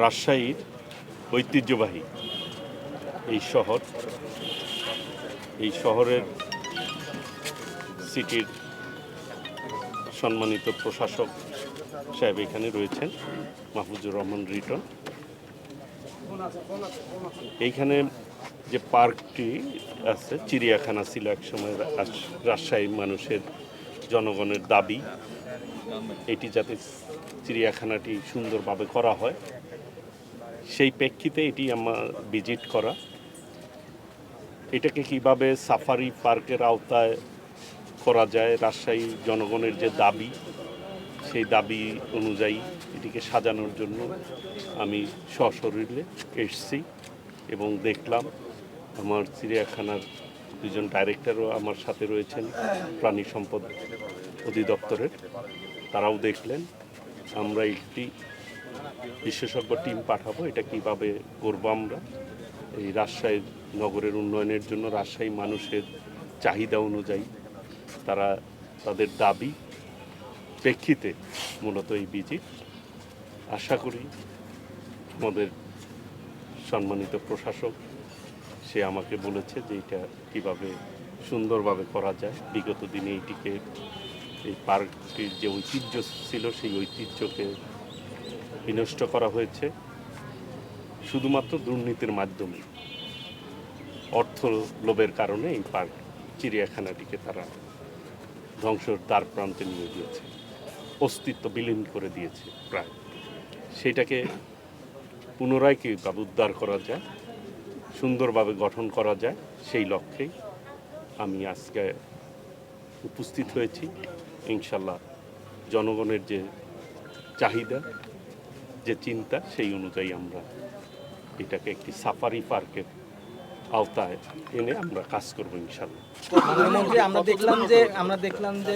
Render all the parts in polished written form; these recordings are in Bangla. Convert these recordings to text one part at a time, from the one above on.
রাজশাহীর ঐতিহ্যবাহী এই শহরের সিটির সম্মানিত প্রশাসক সাহেব এখানে রয়েছেন, মাহফুজুর রহমান রিটন। এইখানে যে পার্কটি আছে, চিড়িয়াখানা ছিল একসময় রাজশাহী মানুষের জনগণের দাবি এটি যাতে চিড়িয়াখানাটি সুন্দরভাবে করা হয়, সেই প্রেক্ষিতে এটি আমার ভিজিট করা। এটাকে কিভাবে সাফারি পার্কের আওতায় করা যায়, রাজশাহী জনগণের যে দাবি, সেই দাবি অনুযায়ী এটিকে সাজানোর জন্য আমি সশরীরে এসেছি এবং দেখলাম। আমার চিড়িয়াখানার দুজন ডাইরেক্টরও আমার সাথে রয়েছেন, প্রাণী সম্পদ অধিদপ্তরের, তারাও দেখলেন। আমরা একটি বিশেষজ্ঞ টিম পাঠাবো, এটা কিভাবে করবো আমরা এই রাজশাহী নগরের উন্নয়নের জন্য। রাজশাহী মানুষের চাহিদা অনুযায়ী তারা তাদের দাবি প্রেক্ষিতে মূলত এই ভিজিট। আশা করি আমাদের সম্মানিত প্রশাসক সে আমাকে বলেছে যে এটা কীভাবে সুন্দরভাবে করা যায়। বিগত দিনে এই পার্কটির যে ঐতিহ্য ছিল, সেই ঐতিহ্যকে বিনষ্ট করা হয়েছে শুধুমাত্র দুর্নীতির মাধ্যমে। অর্থ লোভের কারণে এই পার্ক চিড়িয়াখানাটিকে তারা ধ্বংসের দ্বার প্রান্তে নিয়ে গিয়েছে, অস্তিত্ব বিলীন করে দিয়েছে প্রায়। সেটাকে পুনরায় কীভাবে উদ্ধার করা যায়, সুন্দরভাবে গঠন করা যায়, সেই লক্ষ্যেই আমি আজকে উপস্থিত হয়েছি। ইনশাল্লাহ জনগণের যে চাহিদা, যে চিন্তা, সেই অনুযায়ী আমরা এটাকে একটি সাফারি পার্কের আওতায় এনে আমরা কাজ করবো ইনশাল্লাহ। প্রধানমন্ত্রী, আমরা দেখলাম যে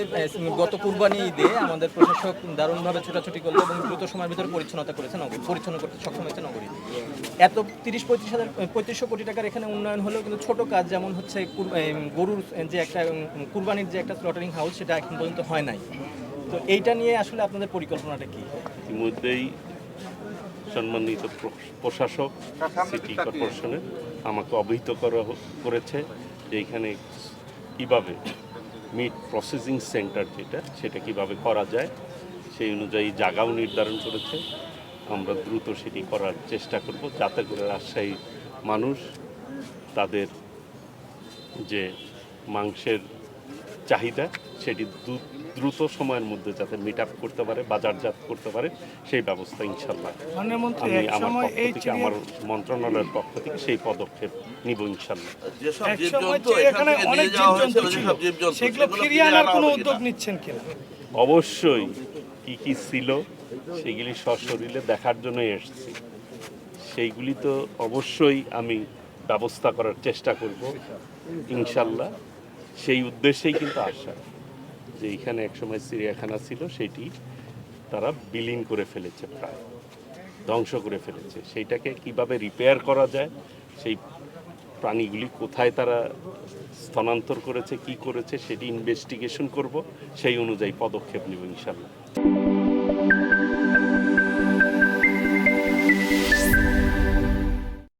গত কুরবানি ঈদে আমাদের প্রশাসক দারুণভাবে ছোটাছুটি করলো এবং দ্রুত সময়ের ভিতরে পরিচ্ছন্ন করতে সক্ষম হয়েছে নগরী। এত 3500 কোটি টাকার এখানে উন্নয়ন হলেও কিন্তু ছোট কাজ, যেমন হচ্ছে গরুর যে একটা কুরবানির যে একটা স্লটারিং হাউস, সেটা এখন পর্যন্ত হয় নাই। তো এইটা নিয়ে আসলে আপনাদের পরিকল্পনাটা কি? ইতিমধ্যেই সম্মানিত প্রশাসক সিটি কর্পোরেশনের আমাকে অবহিত করেছে যে এখানে কীভাবে মিট প্রসেসিং সেন্টার সেটা কিভাবে করা যায়, সেই অনুযায়ী জায়গাও নির্ধারণ করেছে। আমরা দ্রুত সেটি করার চেষ্টা করব, যাতে করে রাজশাহী মানুষ তাদের যে মাংসের চাহিদা সেটি দ্রুত সময়ের মধ্যে যাতে মিট আপ করতে পারে, বাজারজাত করতে পারে, সেই ব্যবস্থা ইনশাল্লাহ আমি আমার মন্ত্রণালয়ের পক্ষ থেকে সেই পদক্ষেপ নিব ইনশাল্লাহ। অবশ্যই কি কি ছিল সেগুলি সশরীরে দেখার জন্যই এসেছি। সেইগুলি তো অবশ্যই আমি ব্যবস্থা করার চেষ্টা করব ইনশাল্লাহ। সেই উদ্দেশ্যেই কিন্তু আসা যে এখানে একসময় চিড়িয়াখানা ছিল, সেটি তারা বিলীন করে ফেলেছে, প্রায় ধ্বংস করে ফেলেছে। সেইটাকে কিভাবে রিপেয়ার করা যায়, সেই প্রাণীগুলি কোথায় তারা স্থানান্তর করেছে, কি করেছে, সেটি ইনভেস্টিগেশন করব, সেই অনুযায়ী পদক্ষেপ নেব ইনশাল্লাহ।